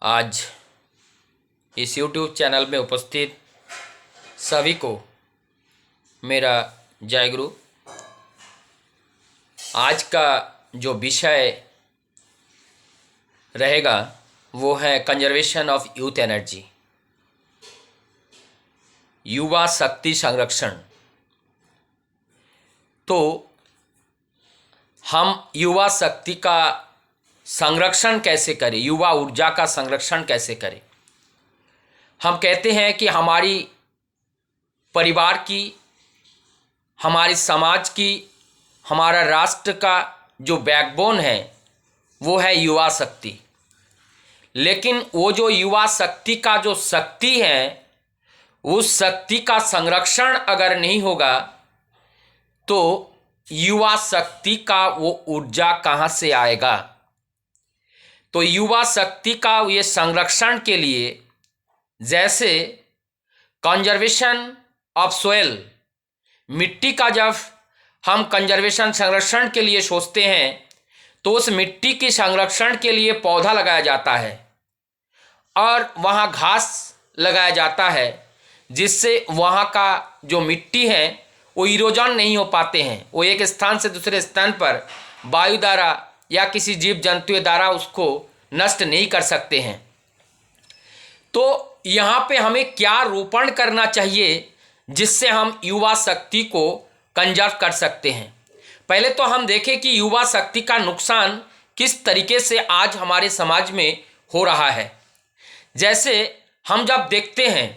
आज इस YouTube channel में उपस्थित सभी को मेरा जय गुरु। आज का जो विषय रहेगा वो है कंजर्वेशन ऑफ यूथ एनर्जी, युवा शक्ति संरक्षण। तो हम युवा शक्ति का संरक्षण कैसे करें, युवा ऊर्जा का संरक्षण कैसे करें। हम कहते हैं कि हमारी परिवार की, हमारी समाज की, हमारा राष्ट्र का जो बैकबोन है वो है युवा शक्ति। लेकिन वो जो युवा शक्ति का जो शक्ति है, उस शक्ति का संरक्षण अगर नहीं होगा तो युवा शक्ति का वो ऊर्जा कहाँ से आएगा। तो युवा शक्ति का ये संरक्षण के लिए जैसे कंजर्वेशन ऑफ सोइल, मिट्टी का जब हम कंजर्वेशन संरक्षण के लिए सोचते हैं तो उस मिट्टी की संरक्षण के लिए पौधा लगाया जाता है और वहाँ घास लगाया जाता है, जिससे वहाँ का जो मिट्टी है वो इरोजन नहीं हो पाते हैं। वो एक स्थान से दूसरे स्थान पर वायु द्वारा या किसी जीव जंतु द्वारा उसको नष्ट नहीं कर सकते हैं। तो यहाँ पे हमें क्या रोपण करना चाहिए जिससे हम युवा शक्ति को कंजर्व कर सकते हैं। पहले तो हम देखें कि युवा शक्ति का नुकसान किस तरीके से आज हमारे समाज में हो रहा है। जैसे हम जब देखते हैं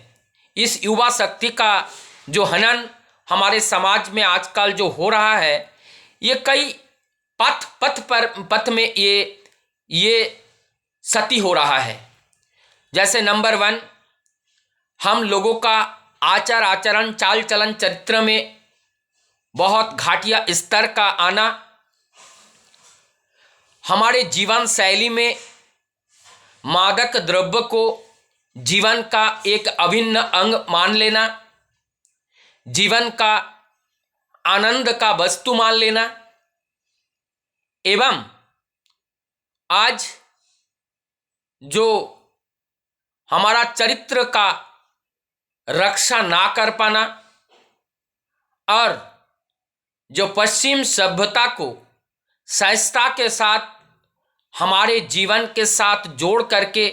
इस युवा शक्ति का जो हनन हमारे समाज में आजकल जो हो रहा है, ये कई पथ में ये सती हो रहा है। जैसे नंबर 1, हम लोगों का आचार आचरण चाल चलन चरित्र में बहुत घाटिया स्तर का आना, हमारे जीवन शैली में मादक द्रव्य को जीवन का एक अभिन्न अंग मान लेना, जीवन का आनंद का वस्तु मान लेना, एवं आज जो हमारा चरित्र का रक्षा ना कर पाना और जो पश्चिम सभ्यता को सहजता के साथ हमारे जीवन के साथ जोड़ करके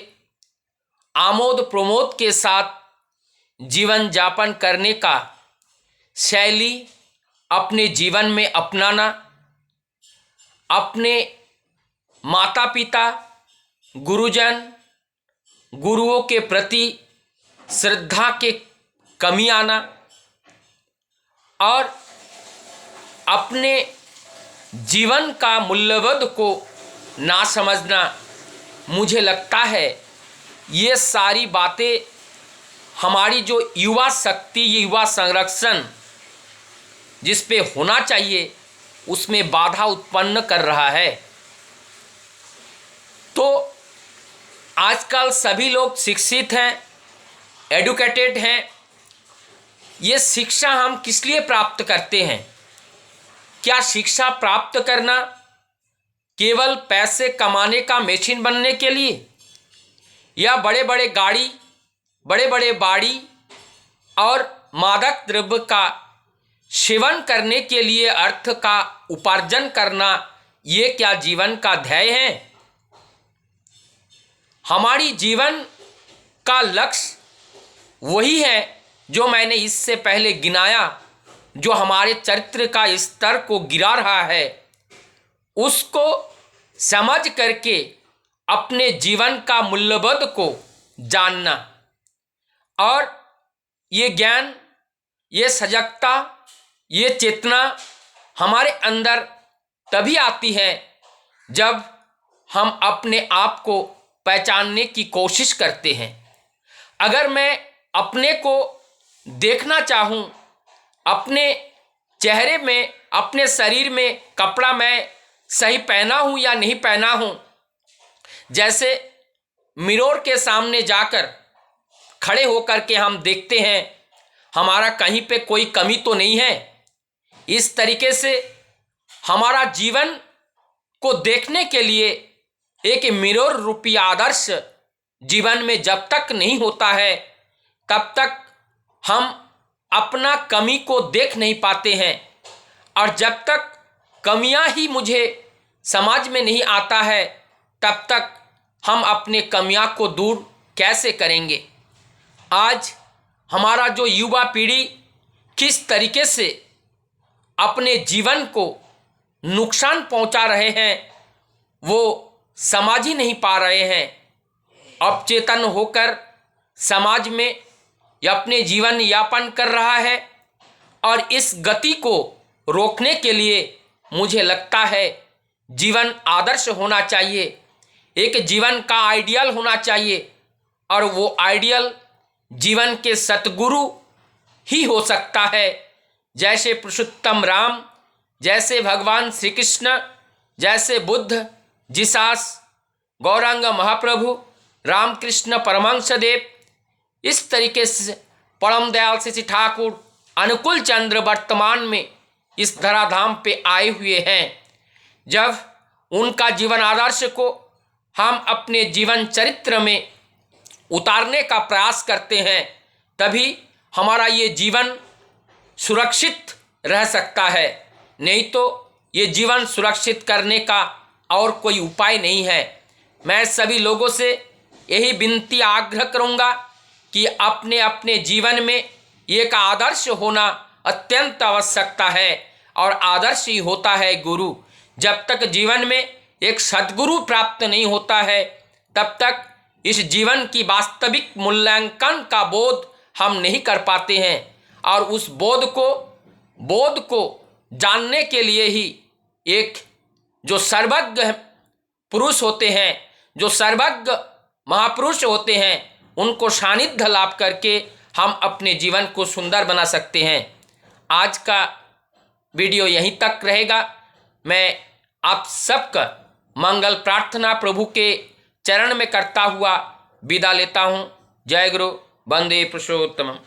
आमोद प्रमोद के साथ जीवन यापन करने का शैली अपने जीवन में अपनाना, अपने माता पिता, गुरुजन, गुरुओं के प्रति श्रद्धा के कमी आना और अपने जीवन का मूल्यबोध को ना समझना, मुझे लगता है ये सारी बातें हमारी जो युवा शक्ति, युवा संरक्षण जिस पे होना चाहिए उसमें बाधा उत्पन्न कर रहा है। तो आजकल सभी लोग शिक्षित हैं, एडुकेटेड हैं। ये शिक्षा हम किस लिए प्राप्त करते हैं? क्या शिक्षा प्राप्त करना केवल पैसे कमाने का मशीन बनने के लिए, या बड़े बड़े गाड़ी, बड़े बड़े बाड़ी और मादक द्रव्य का सेवन करने के लिए अर्थ का उपार्जन करना, ये क्या जीवन का ध्येय है? हमारी जीवन का लक्ष्य वही है जो मैंने इससे पहले गिनाया, जो हमारे चरित्र का स्तर को गिरा रहा है, उसको समझ करके अपने जीवन का मूल्यबोध को जानना। और ये ज्ञान, ये सजगता, ये चेतना हमारे अंदर तभी आती है जब हम अपने आप को पहचानने की कोशिश करते हैं। अगर मैं अपने को देखना चाहूँ, अपने चेहरे में, अपने शरीर में कपड़ा मैं सही पहना हूँ या नहीं पहना हूँ, जैसे मिरर के सामने जाकर खड़े होकर के हम देखते हैं हमारा कहीं पे कोई कमी तो नहीं है, इस तरीके से हमारा जीवन को देखने के लिए एक मिरर रूपी आदर्श जीवन में जब तक नहीं होता है तब तक हम अपना कमी को देख नहीं पाते हैं, और जब तक कमियां ही मुझे समाज में नहीं आता है तब तक हम अपने कमियां को दूर कैसे करेंगे। आज हमारा जो युवा पीढ़ी किस तरीके से अपने जीवन को नुकसान पहुंचा रहे हैं वो समझ ही नहीं पा रहे हैं। अवचेतन होकर समाज में अपने जीवन यापन कर रहा है, और इस गति को रोकने के लिए मुझे लगता है जीवन आदर्श होना चाहिए, एक जीवन का आइडियल होना चाहिए, और वो आइडियल जीवन के सतगुरु ही हो सकता है। जैसे पुरुषोत्तम राम, जैसे भगवान श्री कृष्ण, जैसे बुद्ध, जीसस, गौरांग महाप्रभु, रामकृष्ण परमहंसदेव, इस तरीके से परम दयाल श्री ठाकुर अनुकूल चंद्र वर्तमान में इस धराधाम पे आए हुए हैं। जब उनका जीवन आदर्श को हम अपने जीवन चरित्र में उतारने का प्रयास करते हैं तभी हमारा ये जीवन सुरक्षित रह सकता है, नहीं तो ये जीवन सुरक्षित करने का और कोई उपाय नहीं है। मैं सभी लोगों से यही विनती आग्रह करूँगा कि अपने अपने जीवन में एक आदर्श होना अत्यंत आवश्यकता है, और आदर्श ही होता है गुरु। जब तक जीवन में एक सद्गुरु प्राप्त नहीं होता है तब तक इस जीवन की वास्तविक मूल्यांकन का बोध हम नहीं कर पाते हैं, और उस बोध को जानने के लिए ही एक जो सर्वज्ञ पुरुष होते हैं, जो सर्वज्ञ महापुरुष होते हैं, उनको सानिध्य लाभ करके हम अपने जीवन को सुंदर बना सकते हैं। आज का वीडियो यहीं तक रहेगा। मैं आप सबका मंगल प्रार्थना प्रभु के चरण में करता हुआ विदा लेता हूँ। जय गुरु, वंदे पुरुषोत्तम।